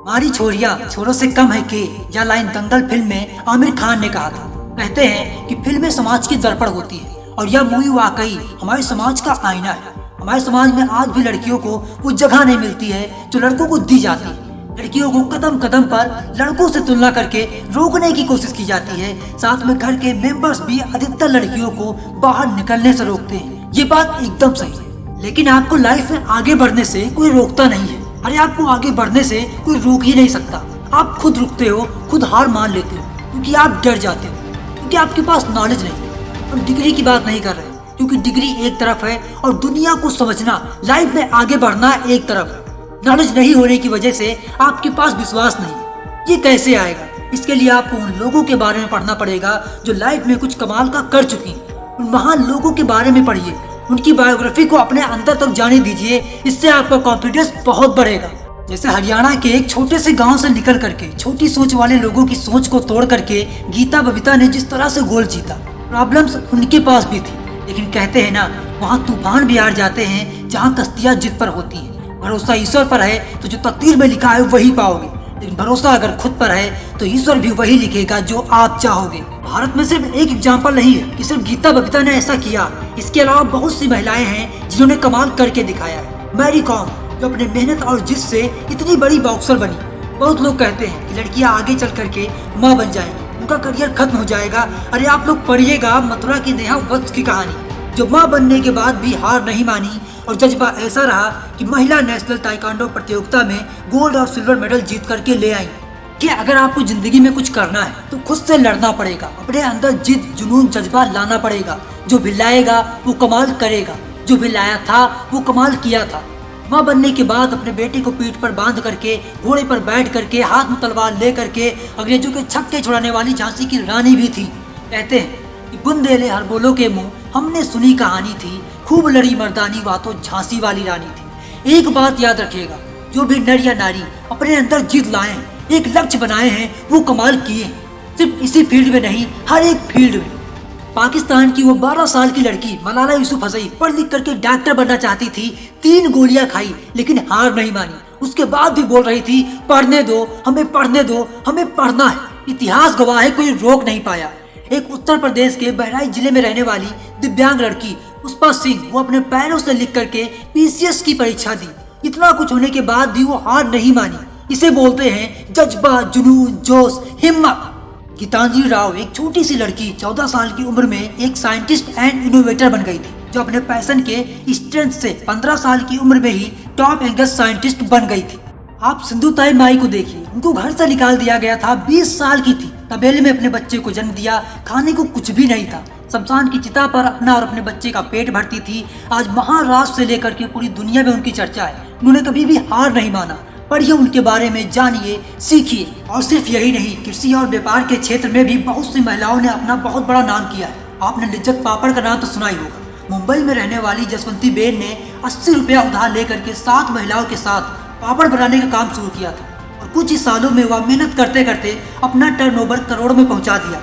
हमारी छोरियां छोरों से कम है के, यह लाइन दंगल फिल्म में आमिर खान ने कहा था। कहते हैं कि फिल्में समाज की दर्पण होती है और यह मूवी वाकई हमारे समाज का आईना है। हमारे समाज में आज भी लड़कियों को वो जगह नहीं मिलती है जो लड़कों को दी जाती है। लड़कियों को कदम कदम पर लड़कों से तुलना करके रोकने की कोशिश की जाती है। साथ में घर के मेंबर्स भी अधिकतर लड़कियों को बाहर निकलने से रोकते हैं। ये बात एकदम सही है, लेकिन आपको लाइफ में आगे बढ़ने से कोई रोकता नहीं है। अरे आपको आगे बढ़ने से कोई रोक ही नहीं सकता। आप खुद रुकते हो, खुद हार मान लेते हो, क्योंकि आप डर जाते हो, क्योंकि आपके पास नॉलेज नहीं है। हम डिग्री की बात नहीं कर रहे, क्योंकि डिग्री एक तरफ है और दुनिया को समझना, लाइफ में आगे बढ़ना एक तरफ है। नॉलेज नहीं होने की वजह से आपके पास विश्वास नहीं है। ये कैसे आएगा? इसके लिए आपको उन लोगों के बारे में पढ़ना पड़ेगा जो लाइफ में कुछ कमाल का कर चुकी हैं। उन महान लोगों के बारे में पढ़िए, उनकी बायोग्राफी को अपने अंदर तक जाने दीजिए। इससे आपका कॉन्फिडेंस बहुत बढ़ेगा। जैसे हरियाणा के एक छोटे से गांव से निकल करके छोटी सोच वाले लोगों की सोच को तोड़ करके गीता बबीता ने जिस तरह से गोल जीता। प्रॉब्लम्स उनके पास भी थी, लेकिन कहते हैं ना, वहाँ तूफान भी हार जाते हैं जहाँ कश्तियाँ जिद पर होती हैं। भरोसा ईश्वर पर है तो जो तकदीर में लिखा है वही पाओगे, लेकिन भरोसा अगर खुद पर है तो ईश्वर भी वही लिखेगा जो आप चाहोगे। भारत में सिर्फ एक एग्जाम्पल नहीं है कि सिर्फ गीता बबीता ने ऐसा किया। इसके अलावा बहुत सी महिलाएं हैं जिन्होंने कमाल करके दिखाया है। मैरी कॉम, जो अपने मेहनत और जिद से इतनी बड़ी बॉक्सर बनी। बहुत लोग कहते हैं कि लड़कियां आगे चल करके माँ बन जाएंगी, उनका करियर खत्म हो जाएगा। अरे आप लोग पढ़िएगा मथुरा की नेहा वत्स की कहानी, जो माँ बनने के बाद भी हार नहीं मानी और जज्बा ऐसा रहा कि महिला नेशनल ताइक्वांडो प्रतियोगिता में गोल्ड और सिल्वर मेडल जीत करके ले आई। कि अगर आपको जिंदगी में कुछ करना है तो खुद से लड़ना पड़ेगा, अपने अंदर जिद, जुनून, जज्बा लाना पड़ेगा। जो भी लाएगा वो कमाल करेगा, जो भी लाया था वो कमाल किया था। माँ बनने के बाद अपने बेटे को पीठ पर बांध करके, घोड़े पर बैठ करके, हाथ में तलवार ले करके अंग्रेजों के छक्के छुड़ाने वाली झांसी की रानी भी थी। कहते हैं कि बुंदेले हर बोलो के मुंह, हमने सुनी कहानी थी, खूब लड़ी मर्दानी बातों झांसी वाली रानी थी। एक बात याद रखिएगा, जो भी नर या नारी अपने अंदर जिद लाए, एक लक्ष्य बनाए हैं, वो कमाल किए। सिर्फ इसी फील्ड में नहीं, हर एक फील्ड में। पाकिस्तान की वो 12 साल की लड़की मलाला यूसुफजई पढ़ लिख करके डॉक्टर बनना चाहती थी। 3 गोलियां खाई लेकिन हार नहीं मानी। उसके बाद भी बोल रही थी, पढ़ने दो, हमें पढ़ने दो, हमें पढ़ना है। इतिहास गवाह है, कोई रोक नहीं पाया। एक उत्तर प्रदेश के बहराइच जिले में रहने वाली दिव्यांग लड़की पुष्पा सिंह, वो अपने पैरों से लिख करके PCS की परीक्षा दी। इतना कुछ होने के बाद भी वो हार नहीं मानी। इसे बोलते हैं जज्बा, जुनून, जोश, हिम्मत। गीतांजलि राव एक छोटी सी लड़की 14 साल की उम्र में एक साइंटिस्ट एंड इनोवेटर बन गई थी, जो अपने पैशन के स्ट्रेंथ से 15 साल की उम्र में ही टॉप एंगेज साइंटिस्ट बन गई थी। आप सिंधु ताई माई को देखिए, उनको घर से निकाल दिया गया था। 20 साल की थी, तबेले में अपने बच्चे को जन्म दिया। खाने को कुछ भी नहीं था, शमशान की चिता पर अपना और अपने बच्चे का पेट भरती थी। आज महाराष्ट्र से लेकर के पूरी दुनिया में उनकी चर्चा है। उन्होंने कभी भी हार नहीं माना। पढ़िए उनके बारे में, जानिए, सीखिए। और सिर्फ यही नहीं, कृषि और व्यापार के क्षेत्र में भी बहुत सी महिलाओं ने अपना बहुत बड़ा नाम किया है। आपने लिज्जत पापड़ का नाम तो सुना ही होगा। मुंबई में रहने वाली जसवंती बेन ने 80 रुपया उधार लेकर के 7 महिलाओं के साथ पापड़ बनाने का काम शुरू किया था, और कुछ ही सालों में वह मेहनत करते करते अपना टर्नओवर करोड़ों में पहुंचा दिया।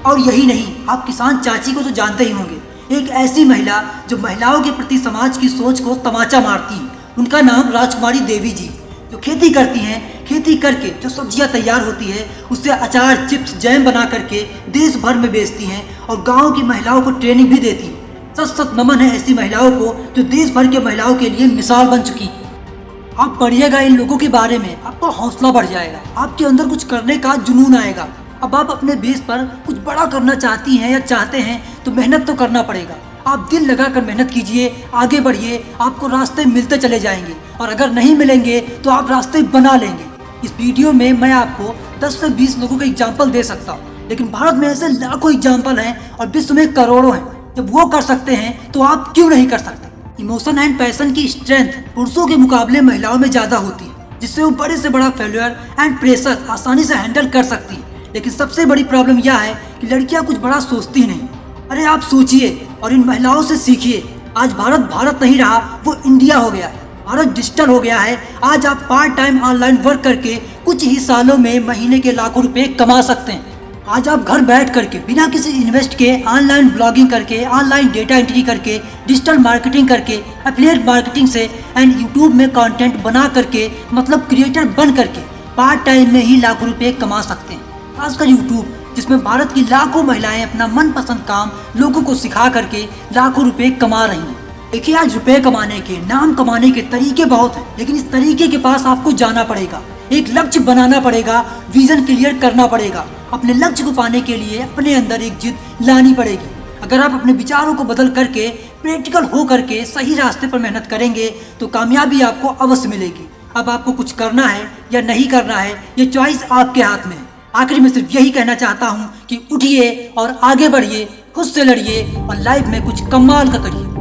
और यही नहीं, आप किसान चाची को तो जानते ही होंगे, एक ऐसी महिला जो महिलाओं के प्रति समाज की सोच को तमाचा मारती है। उनका नाम राजकुमारी देवी जी, जो खेती करती हैं। खेती करके जो सब्जियां तैयार होती है, उससे अचार, चिप्स, जैम बना करके देश भर में बेचती हैं और गांव की महिलाओं को ट्रेनिंग भी देती हैं। सच सच नमन है ऐसी महिलाओं को जो देश भर के महिलाओं के लिए मिसाल बन चुकी। आप पढ़िएगा इन लोगों के बारे में, आपका हौसला बढ़ जाएगा, आपके अंदर कुछ करने का जुनून आएगा। अब आप अपने बेस पर कुछ बड़ा करना चाहती हैं या चाहते हैं तो मेहनत तो करना पड़ेगा। आप दिल लगाकर मेहनत कीजिए, आगे बढ़िए, आपको रास्ते मिलते चले जाएंगे। और अगर नहीं मिलेंगे तो आप रास्ते बना लेंगे। इस वीडियो में मैं आपको 10 से 20 लोगों के एग्जाम्पल दे सकता हूँ, लेकिन भारत में ऐसे लाखों एग्जाम्पल हैं और विश्व में करोड़ों हैं। जब वो कर सकते हैं तो आप क्यों नहीं कर सकते? इमोशन एंड पैशन की स्ट्रेंथ पुरुषों के मुकाबले महिलाओं में ज्यादा होती है, जिससे वो बड़े से बड़ा फेल्यूर एंड प्रेशर आसानी से हैंडल कर सकती है। लेकिन सबसे बड़ी प्रॉब्लम यह है कि लड़कियां कुछ बड़ा सोचती नहीं। अरे आप सोचिए और इन महिलाओं से सीखिए। आज भारत भारत नहीं रहा, वो इंडिया हो गया है। भारत डिजिटल हो गया है। आज आप पार्ट टाइम ऑनलाइन वर्क करके कुछ ही सालों में महीने के लाखों रुपए कमा सकते हैं। आज आप घर बैठ करके बिना किसी इन्वेस्ट के ऑनलाइन ब्लॉगिंग करके, ऑनलाइन डेटा एंट्री करके, डिजिटल मार्केटिंग करके, एफिलिएट मार्केटिंग से एंड यूट्यूब में कंटेंट बना करके, मतलब क्रिएटर बन करके पार्ट टाइम में ही लाखों रुपए कमा सकते हैं। खासकर यूट्यूब, जिसमें भारत की लाखों महिलाएं अपना मनपसंद काम लोगों को सिखा करके लाखों रुपए कमा रही हैं। देखिए, आज रुपए कमाने के, नाम कमाने के तरीके बहुत हैं, लेकिन इस तरीके के पास आपको जाना पड़ेगा, एक लक्ष्य बनाना पड़ेगा, विजन क्लियर करना पड़ेगा। अपने लक्ष्य को पाने के लिए अपने अंदर एक जिद लानी पड़ेगी। अगर आप अपने विचारों को बदल करके, प्रैक्टिकल हो करके सही रास्ते पर मेहनत करेंगे तो कामयाबी आपको अवश्य मिलेगी। अब आपको कुछ करना है या नहीं करना है, ये चॉइस आपके हाथ में है। आखिर में सिर्फ यही कहना चाहता हूँ कि उठिए और आगे बढ़िए, खुद से लड़िए और लाइफ में कुछ कमाल का करिए।